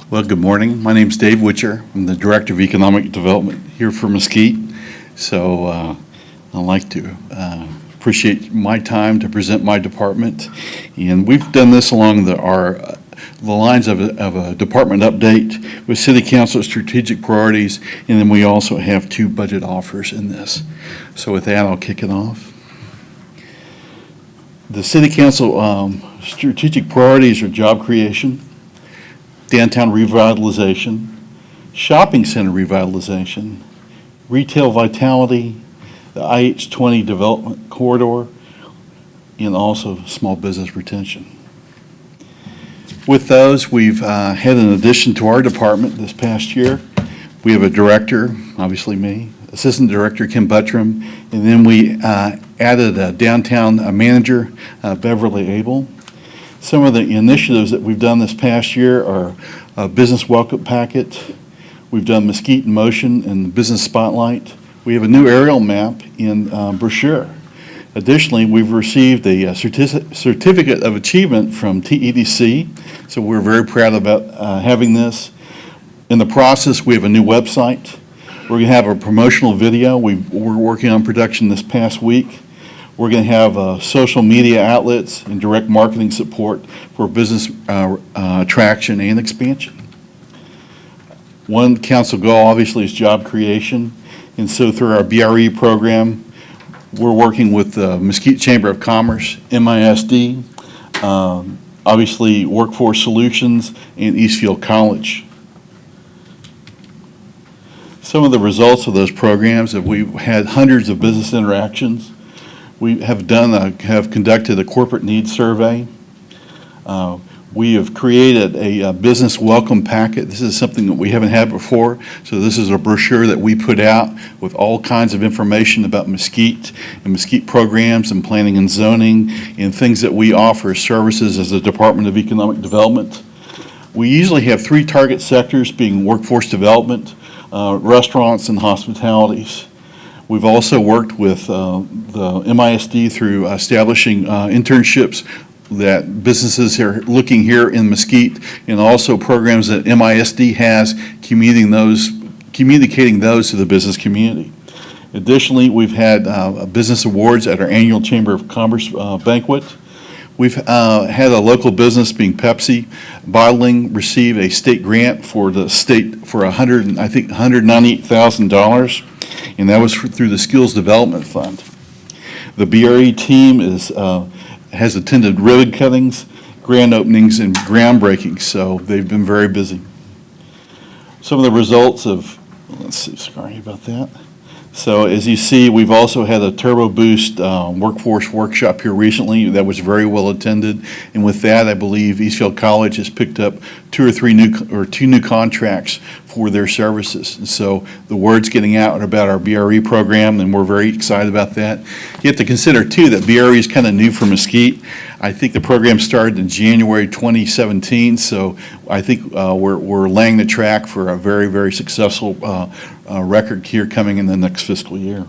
Well, good morning. My name is Dave Witcher. I'm the Director of Economic Development here for Mesquite. So I'd like to appreciate my time to present my department. And we've done this along the lines of a department update with City Council strategic priorities, and then we also have 2 budget offers in this. So with that, I'll kick it off. The City Council strategic priorities are job creation, downtown revitalization, shopping center revitalization, retail vitality, the IH-20 development corridor, and also small business retention. With those, we've had an addition to our department this past year. We have a director, obviously me, Assistant Director Kim Buttram, and then we added a downtown manager, Beverly Abel. Some of the initiatives that we've done this past year are a business welcome packet. We've done Mesquite in Motion and the Business Spotlight. We have a new aerial map in brochure. Additionally, we've received a certificate of achievement from TEDC, so we're very proud about having this. In the process, we have a new website. We're going to have a promotional video. We're working on production this past week. We're going to have social media outlets and direct marketing support for business attraction and expansion. One council goal, obviously, is job creation. And so through our BRE program, we're working with the Mesquite Chamber of Commerce, MISD, obviously Workforce Solutions, and Eastfield College. Some of the results of those programs is we've had hundreds of business interactions. We have conducted a corporate needs survey. We have created a business welcome packet. This is something that we haven't had before. So this is a brochure that we put out with all kinds of information about Mesquite and Mesquite programs and planning and zoning and things that we offer as services as a Department of Economic Development. We usually have 3 target sectors, being workforce development, restaurants, and hospitalities. We've also worked with the MISD through establishing internships that businesses are looking here in Mesquite, and also programs that MISD has communicating those to the business community. Additionally, we've had business awards at our annual Chamber of Commerce banquet. We've had a local business, being Pepsi Bottling, receive a state grant for the state for $198,000, and that was through the Skills Development Fund. The BRE team has attended ribbon cuttings, grand openings, and groundbreakings, so they've been very busy. Some of the results of, let's see, sorry about that. So as you see, we've also had a Turbo Boost workforce workshop here recently that was very well attended, and with that, I believe Eastfield College has picked up 2 new contracts for their services. And so the word's getting out about our BRE program, and we're very excited about that. You have to consider too that BRE is kind of new for Mesquite. I think the program started in January 2017, so I think we're laying the track for a very, very successful record here coming in the next fiscal year.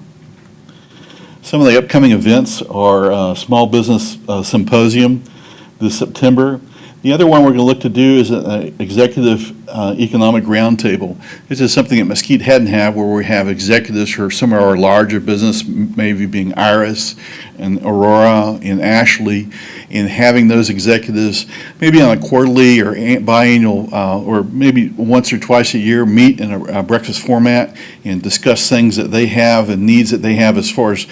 Some of the upcoming events are Small Business Symposium this September. The other one we're going to look to do is an executive economic roundtable. This is something that Mesquite hadn't had, where we have executives for some of our larger business, maybe being Iris and Aurora and Ashley, and having those executives maybe on a quarterly or biannual or maybe once or twice a year meet in a breakfast format and discuss things that they have and needs that they have as far as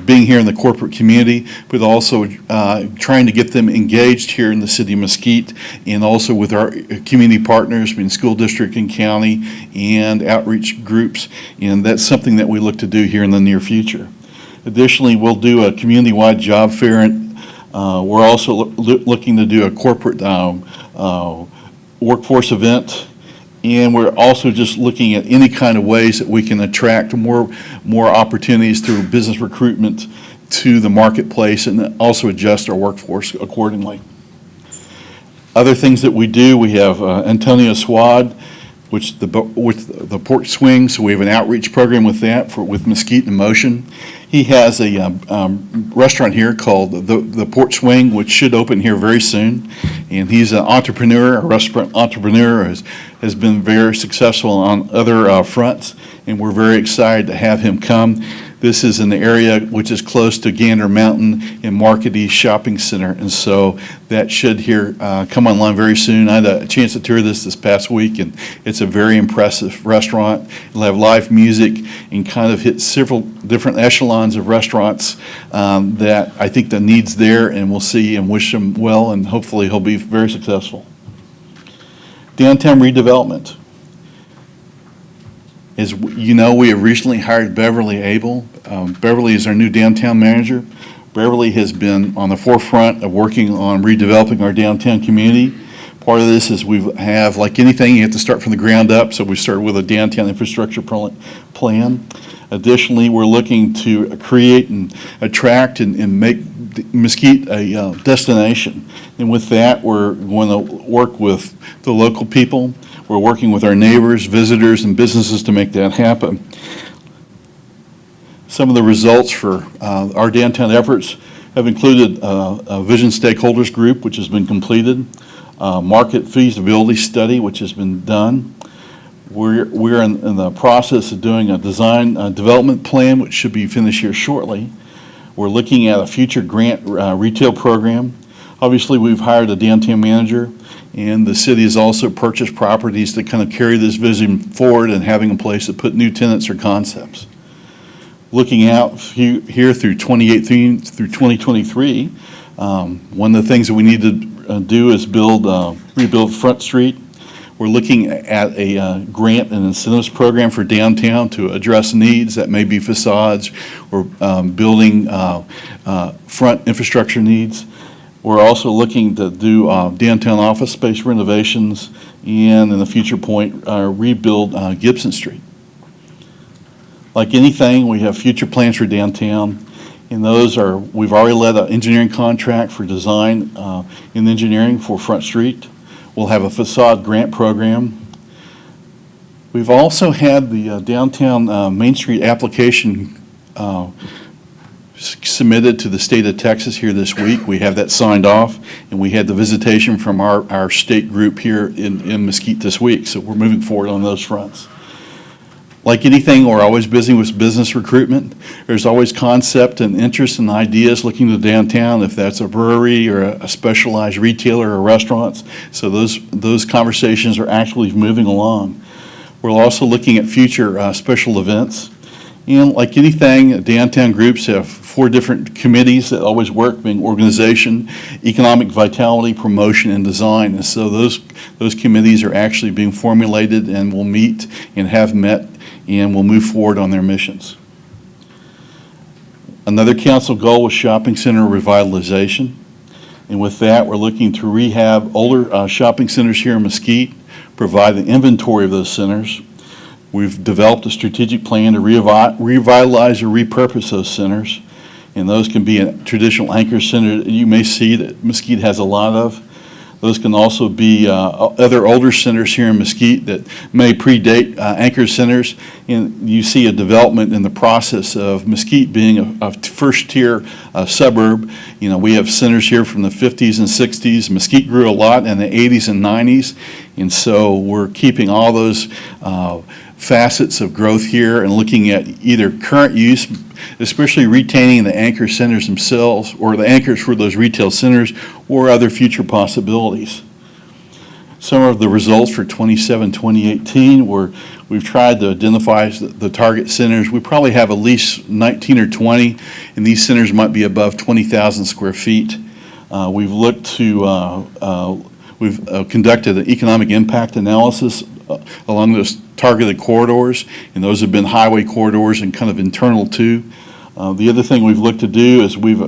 being here in the corporate community, but also trying to get them engaged here in the city of Mesquite and also with our community partners, being school district and county and outreach groups, and that's something that we look to do here in the near future. Additionally, we'll do a community-wide job fair. We're also looking to do a corporate workforce event, and we're also just looking at any kind of ways that we can attract more opportunities through business recruitment to the marketplace and also adjust our workforce accordingly. Other things that we do, we have Antonio Swad, with the Port Swing, so we have an outreach program with that with Mesquite in Motion. He has a restaurant here called the Port Swing, which should open here very soon. And he's an entrepreneur, a restaurant entrepreneur, has been very successful on other fronts, and we're very excited to have him come. This is an area which is close to Gander Mountain and Market East Shopping Center, and so that should come online very soon. I had a chance to tour this past week, and it's a very impressive restaurant. It'll have live music and kind of hit several different echelons of restaurants that I think the need's there, and we'll see and wish him well, and hopefully he'll be very successful. Downtown redevelopment. As you know, we have recently hired Beverly Abel. Beverly is our new downtown manager. Beverly has been on the forefront of working on redeveloping our downtown community. Part of this is we have, like anything, you have to start from the ground up, so we started with a downtown infrastructure plan. Additionally, we're looking to create and attract and make Mesquite a destination. And with that, we're going to work with the local people. We're working with our neighbors, visitors, and businesses to make that happen. Some of the results for our downtown efforts have included a vision stakeholders group, which has been completed, market feasibility study, which has been done. We're in the process of doing a design development plan, which should be finished here shortly. We're looking at a future grant retail program. Obviously, we've hired a downtown manager, and the city has also purchased properties to kind of carry this vision forward and having a place to put new tenants or concepts. Looking out here through 2018 through 2023, one of the things that we need to do is rebuild Front Street. We're looking at a grant and incentives program for downtown to address needs that may be facades or building front infrastructure needs. We're also looking to do downtown office space renovations and, in the future point, rebuild Gibson Street. Like anything, we have future plans for downtown, and those are, we've already led an engineering contract for design and engineering for Front Street. We'll have a facade grant program. We've also had the downtown Main Street application submitted to the state of Texas here this week. We have that signed off, and we had the visitation from our state group here in Mesquite this week, so we're moving forward on those fronts. Like anything, we're always busy with business recruitment. There's always concept and interest and ideas looking to downtown, if that's a brewery or a specialized retailer or restaurants. So those conversations are actually moving along. We're also looking at future special events. And like anything, downtown groups have 4 different committees that always work, being organization, economic vitality, promotion, and design. And so those committees are actually being formulated and will meet and have met and will move forward on their missions. Another council goal was shopping center revitalization. And with that, we're looking to rehab older shopping centers here in Mesquite, provide an inventory of those centers. We've developed a strategic plan to revitalize or repurpose those centers, and those can be a traditional anchor center that you may see that Mesquite has a lot of. Those can also be other older centers here in Mesquite that may predate anchor centers, and you see a development in the process of Mesquite being a first-tier suburb. You know, we have centers here from the 50s and 60s. Mesquite grew a lot in the 80s and 90s, and so we're keeping all those facets of growth here and looking at either current use, especially retaining the anchor centers themselves or the anchors for those retail centers, or other future possibilities. Some of the results for 2018 were we've tried to identify the target centers. We probably have at least 19 or 20, and these centers might be above 20,000 square feet. We've looked to, we've conducted an economic impact analysis along those targeted corridors, and those have been highway corridors and kind of internal too. The other thing we've looked to do is we've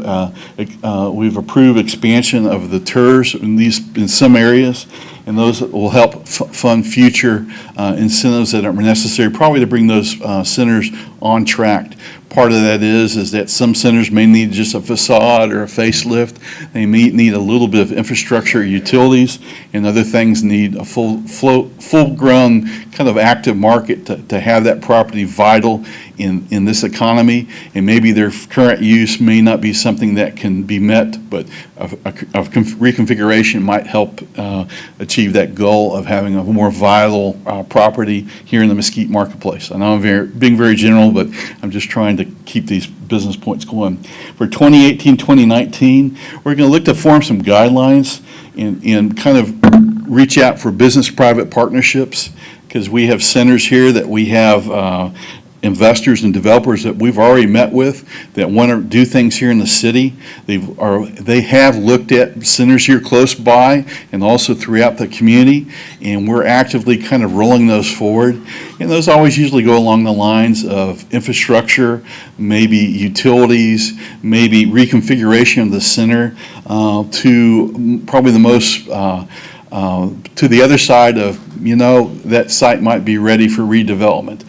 approved expansion of the TIRZ in some areas, and those will help fund future incentives that are necessary, probably to bring those centers on track. Part of that is that some centers may need just a facade or a facelift. They may need a little bit of infrastructure, utilities, and other things need a full-grown kind of active market to have that property vital in this economy. And maybe their current use may not be something that can be met, but reconfiguration might help achieve that goal of having a more viable property here in the Mesquite marketplace. I know I'm being very general, but I'm just trying to keep these business points going. For 2018, 2019, we're going to look to form some guidelines and kind of reach out for business-private partnerships, because we have centers here that we have investors and developers that we've already met with that want to do things here in the city. They have looked at centers here close by and also throughout the community, and we're actively kind of rolling those forward. And those always usually go along the lines of infrastructure, maybe utilities, maybe reconfiguration of the center, to probably the most to the other side of, that site might be ready for redevelopment.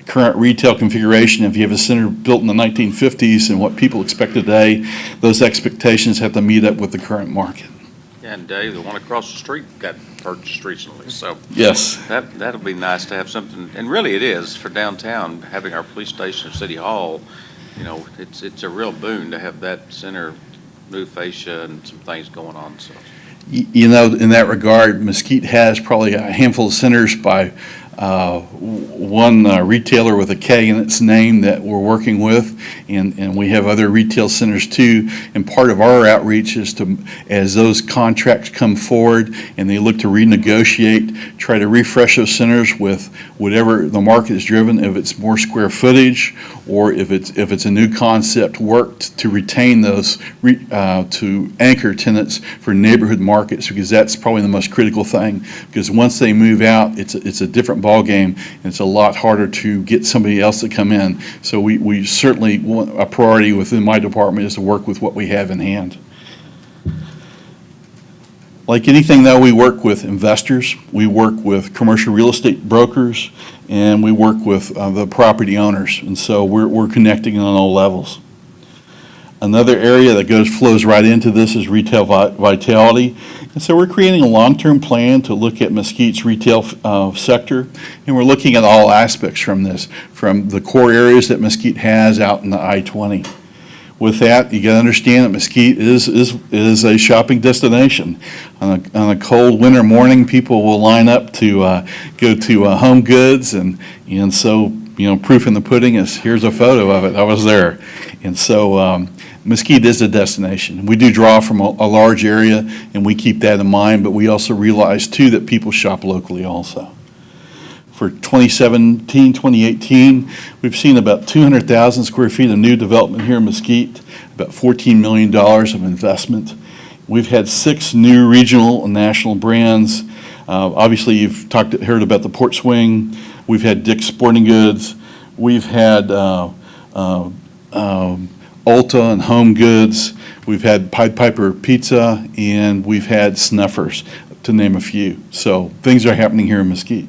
Current retail configuration, if you have a center built in the 1950s and what people expect today, those expectations have to meet up with the current market. Yeah, and Dave, the one across the street got purchased recently, so yes, that'll be nice to have something. And really, it is for downtown, having our police station at City Hall. It's a real boon to have that center, new fascia, and some things going on. So, in that regard, Mesquite has probably a handful of centers by one retailer with a K in its name that we're working with, and we have other retail centers too. And part of our outreach is to, as those contracts come forward and they look to renegotiate, try to refresh those centers with whatever the market is driven, if it's more square footage or if it's a new concept, work to retain those to anchor tenants for neighborhood markets, because that's probably the most critical thing. Because once they move out, it's a different ball game, and it's a lot harder to get somebody else to come in. So we certainly want, a priority within my department is to work with what we have in hand. Like anything though, we work with investors, we work with commercial real estate brokers, and we work with the property owners, and so we're connecting on all levels. Another area that flows right into this is retail vitality. And so we're creating a long-term plan to look at Mesquite's retail sector, and we're looking at all aspects from this, from the core areas that Mesquite has out in the I-20. With that, you got to understand that Mesquite is a shopping destination. On a cold winter morning, people will line up to go to Home Goods, and so proof in the pudding is here's a photo of it. I was there, and so Mesquite is a destination. We do draw from a large area, and we keep that in mind. But we also realize too that people shop locally also. For 2017, 2018, we've seen about 200,000 square feet of new development here in Mesquite, about $14 million of investment. We've had 6 new regional and national brands. Obviously, you've heard about the Port Swing. We've had Dick's Sporting Goods. We've had Ulta and Home Goods. We've had Pied Piper Pizza, and we've had Snuffers, to name a few. So things are happening here in Mesquite.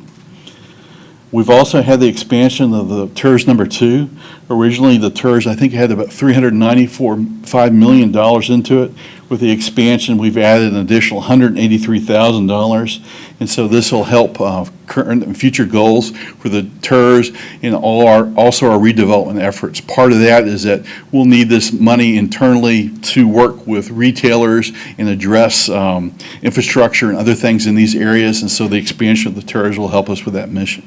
We've also had the expansion of the TIRZ number 2. Originally, the TIRZ, I think, had about $394.5 million into it. With the expansion, we've added an additional $183,000. And so this will help current and future goals for the TIRZ and also our redevelopment efforts. Part of that is that we'll need this money internally to work with retailers and address infrastructure and other things in these areas. And so the expansion of the TIRZ will help us with that mission.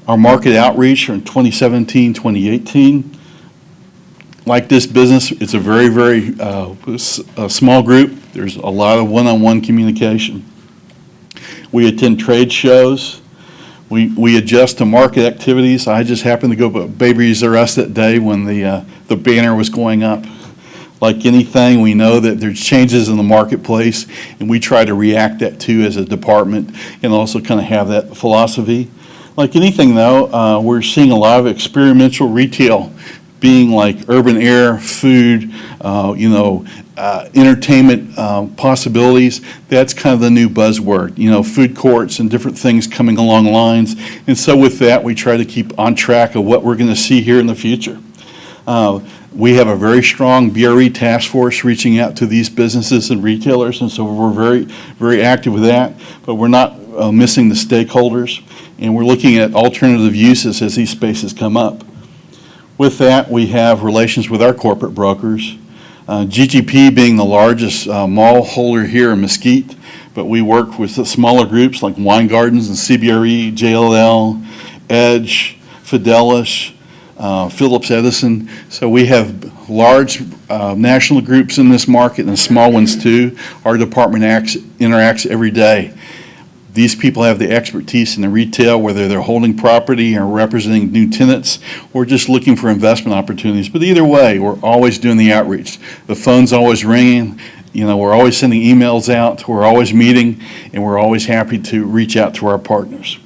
Our market outreach in 2017, 2018, like this business, it's a very, very small group. There's a lot of one-on-one communication. We attend trade shows. We adjust to market activities. I just happened to go to Babies R Us that day when the banner was going up. Like anything, we know that there's changes in the marketplace, and we try to react that to as a department, and also kind of have that philosophy. Like anything though, we're seeing a lot of experiential retail, being like urban air, food, entertainment possibilities. That's kind of the new buzzword, food courts and different things coming along lines. And so with that, we try to keep on track of what we're going to see here in the future. We have a very strong BRE task force reaching out to these businesses and retailers, and so we're very, very active with that, but we're not missing the stakeholders, and we're looking at alternative uses as these spaces come up. With that, we have relations with our corporate brokers. GGP being the largest mall holder here in Mesquite, but we work with the smaller groups like Wine Gardens and CBRE, JLL, Edge, Fidelis, Phillips Edison. So we have large national groups in this market and small ones too. Our department interacts every day. These people have the expertise in the retail, whether they're holding property or representing new tenants or just looking for investment opportunities. But either way, we're always doing the outreach. The phone's always ringing. You know, we're always sending emails out. We're always meeting, and we're always happy to reach out to our partners.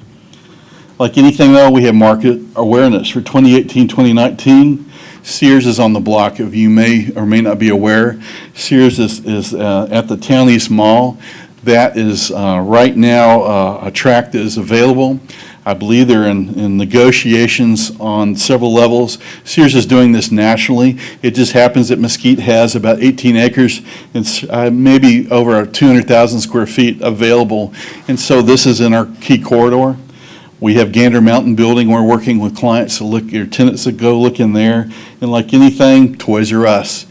Like anything, though, we have market awareness. For 2018, 2019, Sears is on the block. If you may or may not be aware, Sears is at the Towne East Mall. That is right now a tract that is available. I believe they're in negotiations on several levels. Sears is doing this nationally. It just happens that Mesquite has about 18 acres and maybe over 200,000 square feet available. And so this is in our key corridor. We have Gander Mountain Building. We're working with clients to look, or tenants to go look in there. And like anything, Toys R Us.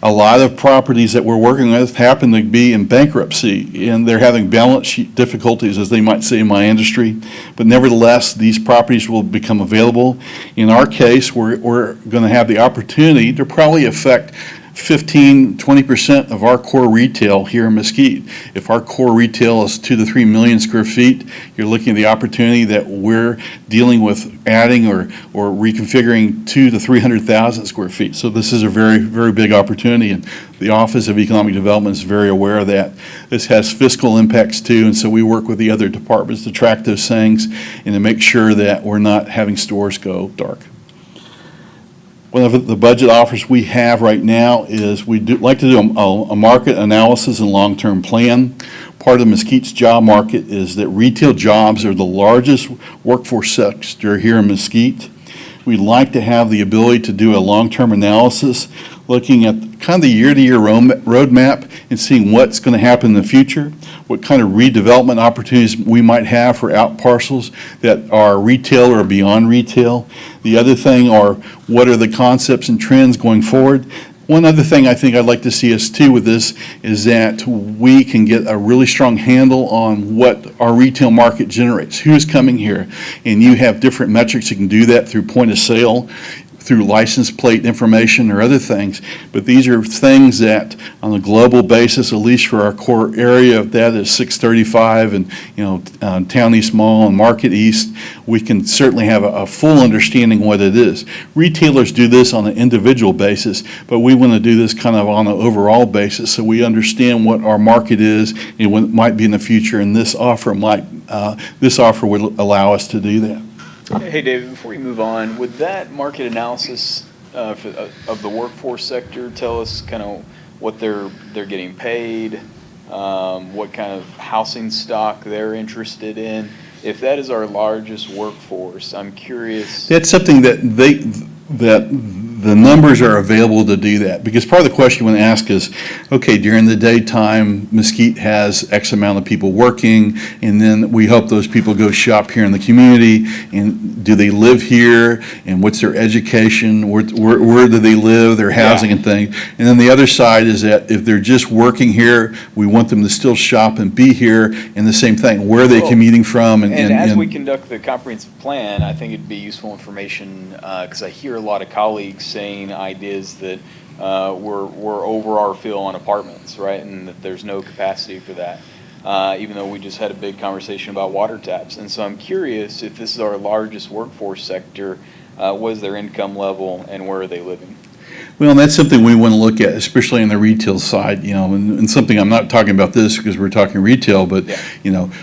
A lot of properties that we're working with happen to be in bankruptcy, and they're having balance sheet difficulties, as they might say in my industry. But nevertheless, these properties will become available. In our case, we're going to have the opportunity to probably affect 15–20% of our core retail here in Mesquite. If our core retail is 2 to 3 million square feet, you're looking at the opportunity that we're dealing with adding or reconfiguring 2 to 300,000 square feet. So this is a very, very big opportunity, and the Office of Economic Development is very aware of that. This has fiscal impacts too, and so we work with the other departments to track those things and to make sure that we're not having stores go dark. One of the budget offers we have right now is we do like to do a market analysis and long-term plan. Part of Mesquite's job market is that retail jobs are the largest workforce sector here in Mesquite. We'd like to have the ability to do a long-term analysis, looking at kind of the year-to-year roadmap and seeing what's going to happen in the future, what kind of redevelopment opportunities we might have for out parcels that are retail or beyond retail. The other thing are, what are the concepts and trends going forward? One other thing I think I'd like to see us too with this is that we can get a really strong handle on what our retail market generates, who's coming here, and you have different metrics. You can do that through point of sale, through license plate information or other things, but these are things that on a global basis, at least for our core area, that is 635 and Towne East Mall and Market East, we can certainly have a full understanding what it is. Retailers do this on an individual basis, but we want to do this kind of on an overall basis so we understand what our market is and what it might be in the future, and this offer would allow us to do that. Hey, David, before we move on, would that market analysis of the workforce sector tell us kind of what they're getting paid, what kind of housing stock they're interested in? If that is our largest workforce, I'm curious. That's something that the numbers are available to do that, because part of the question you want to ask is, okay, during the daytime, Mesquite has X amount of people working, and then we hope those people go shop here in the community, and do they live here, and what's their education, where do they live, their housing and things. And then the other side is that if they're just working here, we want them to still shop and be here, and the same thing, where are they commuting from? And as we conduct the comprehensive plan, I think it'd be useful information, because I hear a lot of colleagues saying ideas that we're over our fill on apartments, right, and that there's no capacity for that, even though we just had a big conversation about water taps. And so I'm curious, if this is our largest workforce sector, what is their income level and where are they living? Well, and that's something we want to look at, especially on the retail side, and something, I'm not talking about this because we're talking retail, but,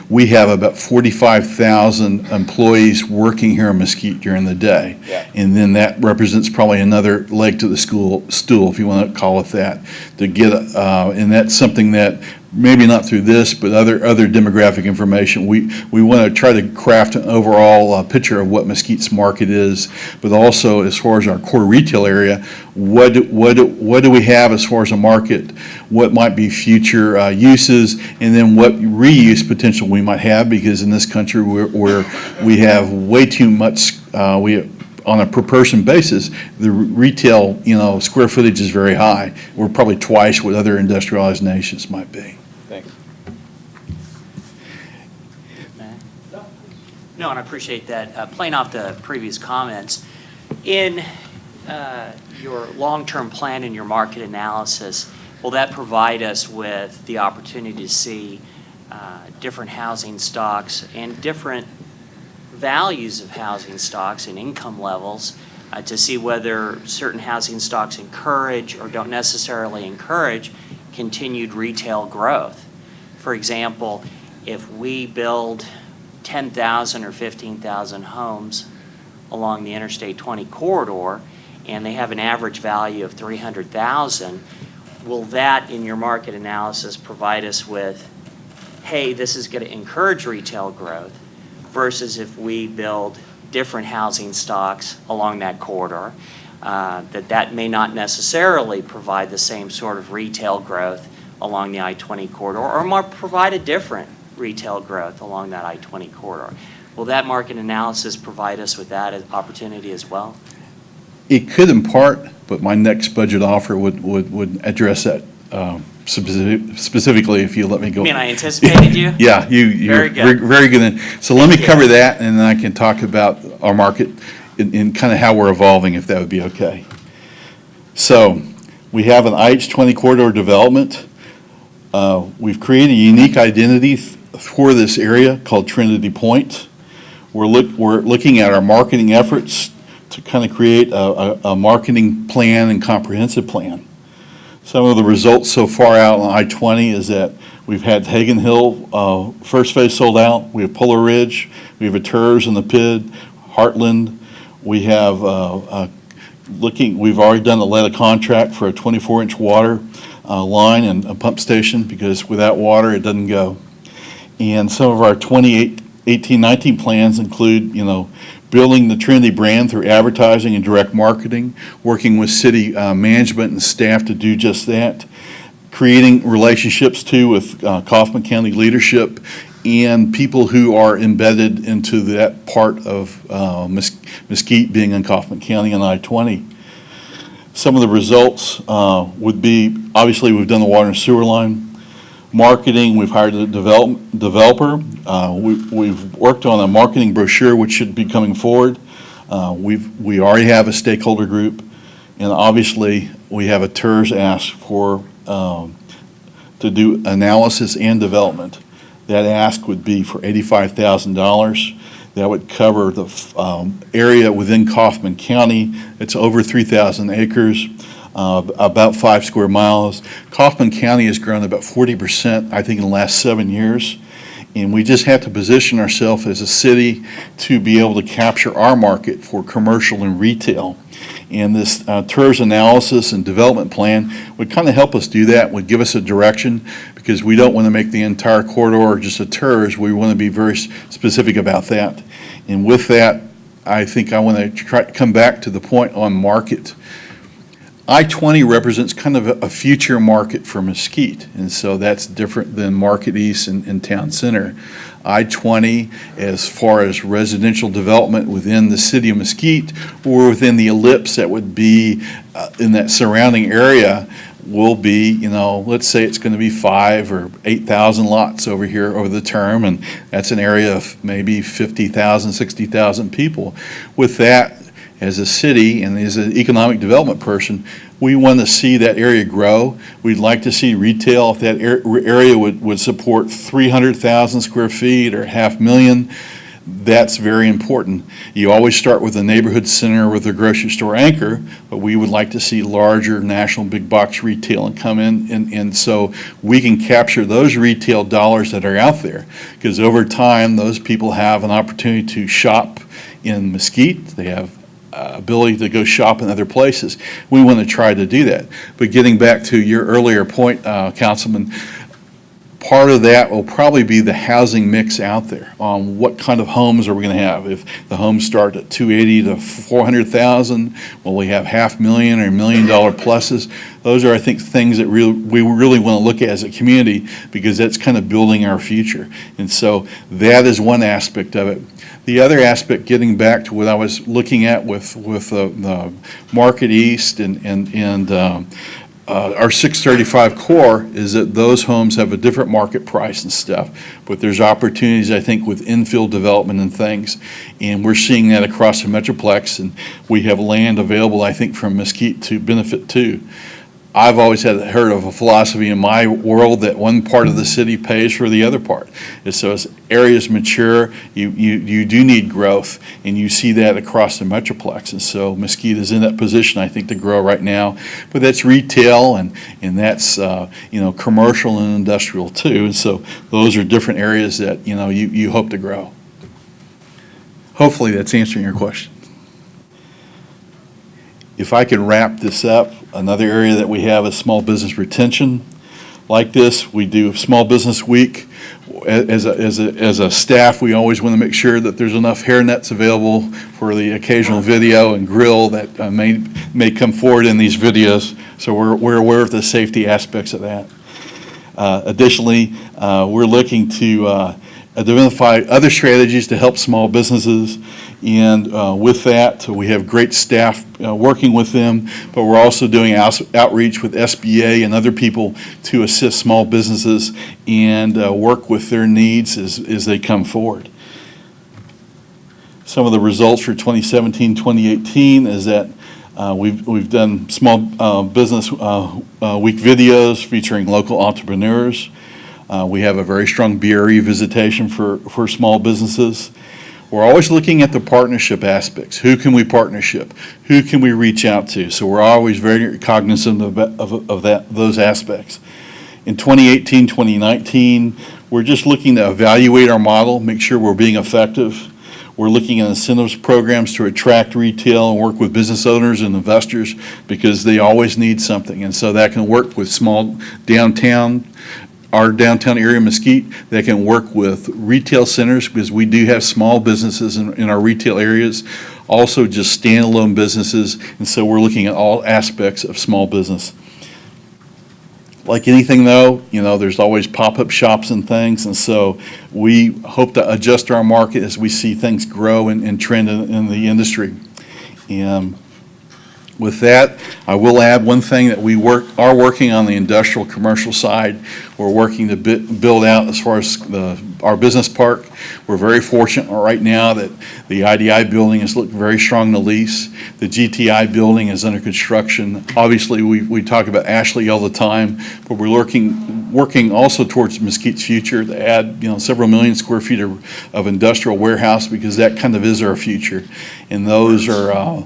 we have about 45,000 employees working here in Mesquite during the day. Yeah. And then that represents probably another leg to the stool, if you want to call it that, to get, and that's something that maybe not through this, but other demographic information. We want to try to craft an overall picture of what Mesquite's market is, but also as far as our core retail area, what do we have as far as a market, what might be future uses, and then what reuse potential we might have, because in this country where we have way too much, on a per person basis, the retail, square footage is very high. We're probably twice what other industrialized nations might be. Thanks. No, and I appreciate that. Playing off the previous comments, in your long-term plan and your market analysis, will that provide us with the opportunity to see different housing stocks and different values of housing stocks and income levels to see whether certain housing stocks encourage or don't necessarily encourage continued retail growth? For example, if we build 10,000 or 15,000 homes along the Interstate 20 corridor and they have an average value of $300,000, will that, in your market analysis, provide us with, hey, this is going to encourage retail growth, versus if we build different housing stocks along that corridor, that may not necessarily provide the same sort of retail growth along the I-20 corridor, or might provide a different retail growth along that I-20 corridor. Will that market analysis provide us with that opportunity as well? It could in part, but my next budget offer would address that specifically, if you let me go. I mean, I anticipated you? Yeah, you're Very good. very good. So let me Thank you. cover that, and then I can talk about our market and kind of how we're evolving, if that would be okay. So we have an IH-20 corridor development. We've created a unique identity for this area called Trinity Point. We're looking at our marketing efforts to kind of create a marketing plan and comprehensive plan. Some of the results so far out on I-20 is that we've had Hagen Hill first phase sold out. We have Polar Ridge. We have a TIRZ in the PID, Heartland. We have we've already done a letter contract for a 24-inch water line and a pump station, because without water it doesn't go. And some of our 2018-19 plans include, building the Trinity brand through advertising and direct marketing, working with city management and staff to do just that, creating relationships too with Kaufman County leadership and people who are embedded into that part of Mesquite, being in Kaufman County on I-20. Some of the results would be, obviously we've done the water and sewer line. Marketing, we've hired a developer. We've worked on a marketing brochure, which should be coming forward. We already have a stakeholder group, and obviously we have a TIRZ ask for to do analysis and development. That ask would be for $85,000. That would cover the area within Kaufman County. It's over 3,000 acres. About 5 square miles. Kaufman County has grown about 40%, I think, in the last 7 years. And we just have to position ourselves as a city to be able to capture our market for commercial and retail. And this TIRZ analysis and development plan would kind of help us do that, would give us a direction, because we don't want to make the entire corridor just a TIRZ. We want to be very specific about that. And with that, I think I want to try to come back to the point on market. I-20 represents kind of a future market for Mesquite, and so that's different than Market East and Town Center. I-20, as far as residential development within the city of Mesquite or within the ellipse that would be in that surrounding area, will be, let's say it's going to be 5,000 or 8,000 lots over here over the term, and that's an area of maybe 50,000, 60,000 people. With that, as a city and as an economic development person, we want to see that area grow. We'd like to see retail, if that area would support 300,000 square feet or 500,000. That's very important. You always start with a neighborhood center with a grocery store anchor, but we would like to see larger national big box retail and come in, and so we can capture those retail dollars that are out there, because over time those people have an opportunity to shop in Mesquite. They have ability to go shop in other places. We want to try to do that. But getting back to your earlier point, Councilman, part of that will probably be the housing mix out there. What kind of homes are we going to have? If the homes start at 280 to 400,000, will we have $500,000 or $1 million pluses? Those are, I think, things that we really want to look at as a community, because that's kind of building our future. And so that is one aspect of it. The other aspect, getting back to what I was looking at with the Market East and our 635 core, is that those homes have a different market price and stuff, but there's opportunities, I think, with infill development and things, and we're seeing that across the Metroplex, and we have land available, I think, from Mesquite to benefit too. I've always heard of a philosophy in my world that one part of the city pays for the other part. And so as areas mature, you do need growth, and you see that across the Metroplex. And so Mesquite is in that position, I think, to grow right now. But that's retail, and that's commercial and industrial too. And so those are different areas that you hope to grow. Hopefully that's answering your question. If I could wrap this up, another area that we have is small business retention. Like this, we do Small Business Week. As a staff, we always want to make sure that there's enough hair nets available for the occasional video and grill that may come forward in these videos. So we're aware of the safety aspects of that. Additionally, we're looking to identify other strategies to help small businesses. And with that, we have great staff working with them, but we're also doing outreach with SBA and other people to assist small businesses and work with their needs as they come forward. Some of the results for 2017, 2018 is that we've done small business week videos featuring local entrepreneurs. We have a very strong BRE visitation for small businesses. We're always looking at the partnership aspects. Who can we partnership? Who can we reach out to? So we're always very cognizant of those aspects. In 2018, 2019, we're just looking to evaluate our model, make sure we're being effective. We're looking at incentives programs to attract retail and work with business owners and investors, because they always need something. And so that can work with small downtown, our downtown area, Mesquite, that can work with retail centers, because we do have small businesses in our retail areas, also just standalone businesses, and so we're looking at all aspects of small business. Like anything though, there's always pop-up shops and things, and so we hope to adjust our market as we see things grow and trend in the industry. And with that, I will add one thing that we are working on the industrial commercial side. We're working to build out as far as our business park. We're very fortunate right now that the IDI building is looking very strong to lease. The GTI building is under construction. Obviously, we talk about Ashley all the time, but we're working also towards Mesquite's future to add several million square feet of industrial warehouse, because that kind of is our future. And those are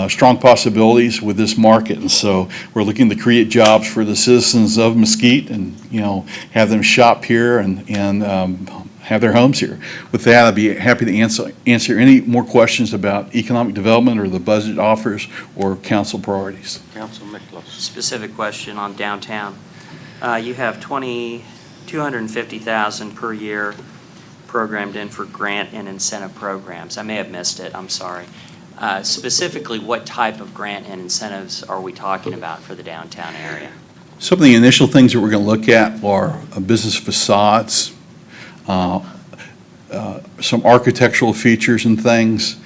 strong possibilities with this market, and so we're looking to create jobs for the citizens of Mesquite, and have them shop here and have their homes here. With that, I'd be happy to answer any more questions about economic development or the budget offers or council priorities. Council Miklos. Specific question on downtown. You have $250,000 per year programmed in for grant and incentive programs. I may have missed it, I'm sorry. Specifically, what type of grant and incentives are we talking about for the downtown area? Some of the initial things that we're going to look at are business facades, some architectural features and things.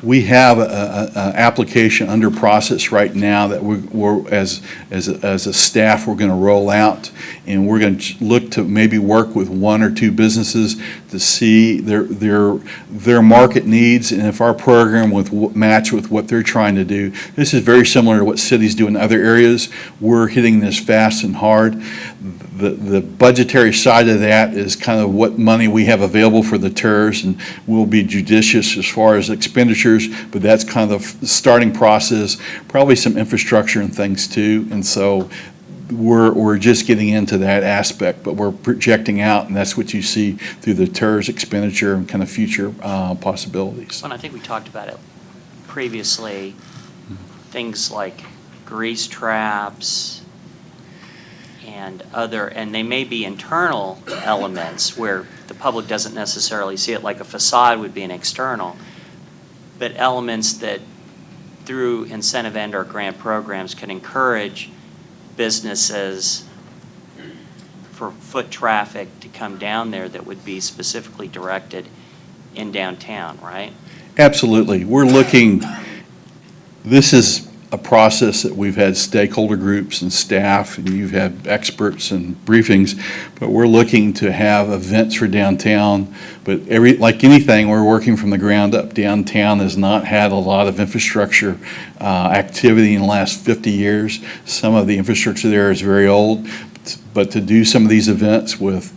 We have an application under process right now that we're as a staff, we're going to roll out, and we're going to look to maybe work with one or two businesses to see their market needs, and if our program match with what they're trying to do. This is very similar to what cities do in other areas. We're hitting this fast and hard. The budgetary side of that is kind of what money we have available for the TIRZ, and we'll be judicious as far as expenditures, but that's kind of the starting process, probably some infrastructure and things too, and so we're just getting into that aspect, but we're projecting out, and that's what you see through the TIRZ expenditure and kind of future possibilities. Well, I think we talked about it previously, things like grease traps, and they may be internal elements where the public doesn't necessarily see it, like a facade would be an external, but elements that through incentive and or grant programs could encourage businesses for foot traffic to come down there that would be specifically directed in downtown, right? Absolutely. We're looking, this is a process that we've had stakeholder groups and staff, and you've had experts and briefings, but we're looking to have events for downtown. But like anything, we're working from the ground up. Downtown has not had a lot of infrastructure activity in the last 50 years. Some of the infrastructure there is very old, but to do some of these events with,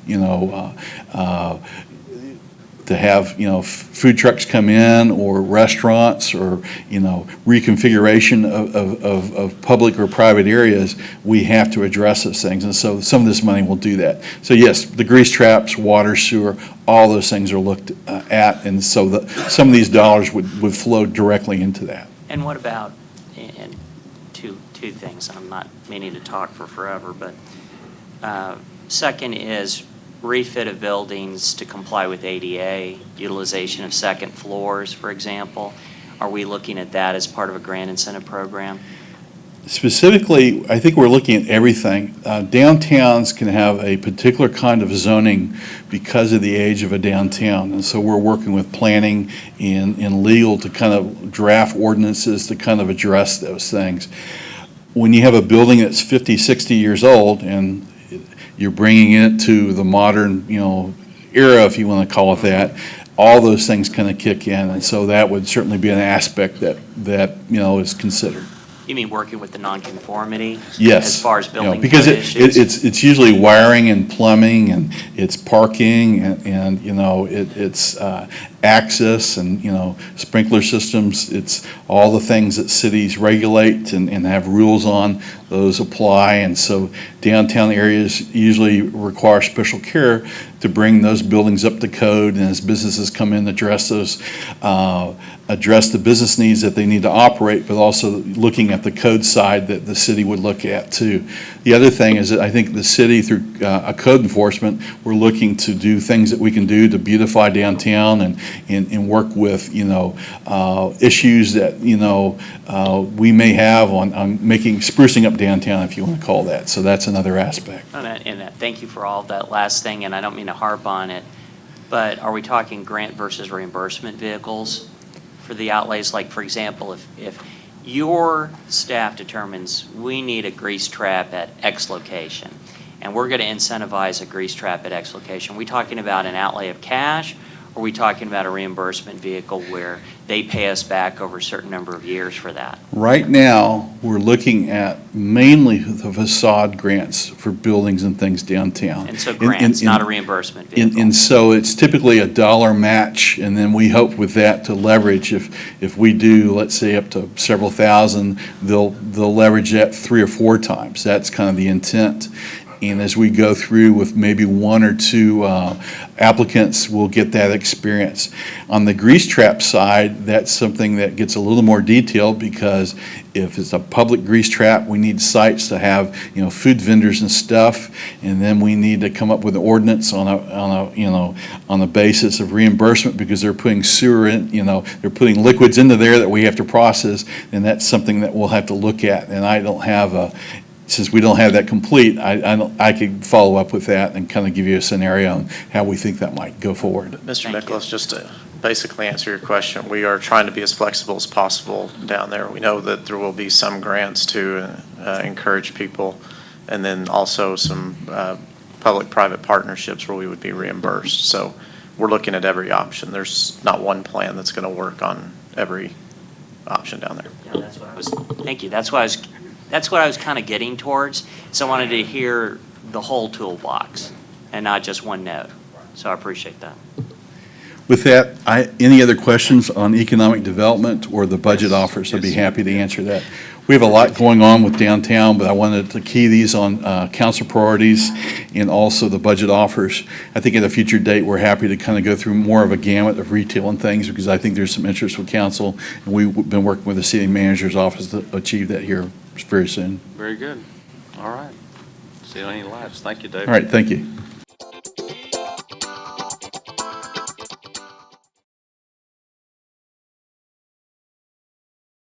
to have, food trucks come in, or restaurants, or, reconfiguration of public or private areas, we have to address those things. And so some of this money will do that. So yes, the grease traps, water, sewer, all those things are looked at. And so some of these dollars would flow directly into that. And what about, and two things, I'm not meaning to talk for forever, but second is refit of buildings to comply with ADA, utilization of second floors, for example. Are we looking at that as part of a grant incentive program? Specifically, I think we're looking at everything. Downtowns can have a particular kind of zoning because of the age of a downtown. And so we're working with planning and legal to kind of draft ordinances to kind of address those things. When you have a building that's 50, 60 years old and you're bringing it to the modern, era, if you want to call it that, all those things kind of kick in. And so that would certainly be an aspect that is considered. You mean working with the nonconformity? Yes. As far as building Because code issues? it's usually wiring and plumbing, and it's parking, and it's access, and, sprinkler systems. It's all the things that cities regulate and have rules on, those apply. And so downtown areas usually require special care to bring those buildings up to code, and as businesses come in, address those, address the business needs that they need to operate, but also looking at the code side that the city would look at too. The other thing is that I think the city, through a code enforcement, we're looking to do things that we can do to beautify downtown and work with, issues that, we may have on making, sprucing up downtown, if you want to call that. So that's another aspect. And thank you for all of that last thing, and I don't mean to harp on it, but are we talking grant versus reimbursement vehicles for the outlays? Like, for example, if your staff determines we need a grease trap at X location, and we're going to incentivize a grease trap at X location, are we talking about an outlay of cash, or are we talking about a reimbursement vehicle where they pay us back over a certain number of years for that? Right now, we're looking at mainly the facade grants for buildings and things downtown. And so grants, not a reimbursement vehicle. And so it's typically a dollar match, and then we hope with that to leverage. If we do, let's say, up to several thousand, they'll leverage that 3 or 4 times. That's kind of the intent. And as we go through with maybe 1 or 2 applicants, we'll get that experience. On the grease trap side, that's something that gets a little more detailed, because if it's a public grease trap, we need sites to have, food vendors and stuff, and then we need to come up with an ordinance on the basis of reimbursement, because they're putting sewer in, they're putting liquids into there that we have to process, and that's something that we'll have to look at. And I don't have since we don't have that complete, I could follow up with that and kind of give you a scenario on how we think that might go forward. Mr. Nicholas, just to basically answer your question, we are trying to be as flexible as possible down there. We know that there will be some grants to encourage people, and then also some public-private partnerships where we would be reimbursed. So we're looking at every option. There's not one plan that's going to work on every option down there. Yeah, that's what I was, thank you. That's what I was kind of getting towards. So I wanted to hear the whole toolbox and not just one note. So I appreciate that. With that, any other questions on economic development or the budget offers? I'd be happy to answer that. We have a lot going on with downtown, but I wanted to key these on council priorities and also the budget offers. I think at a future date, we're happy to kind of go through more of a gamut of retail and things, because I think there's some interest with council, and we've been working with the city manager's office to achieve that here very soon. Very good. All right. see any lights. Thank you, David. All right, thank you.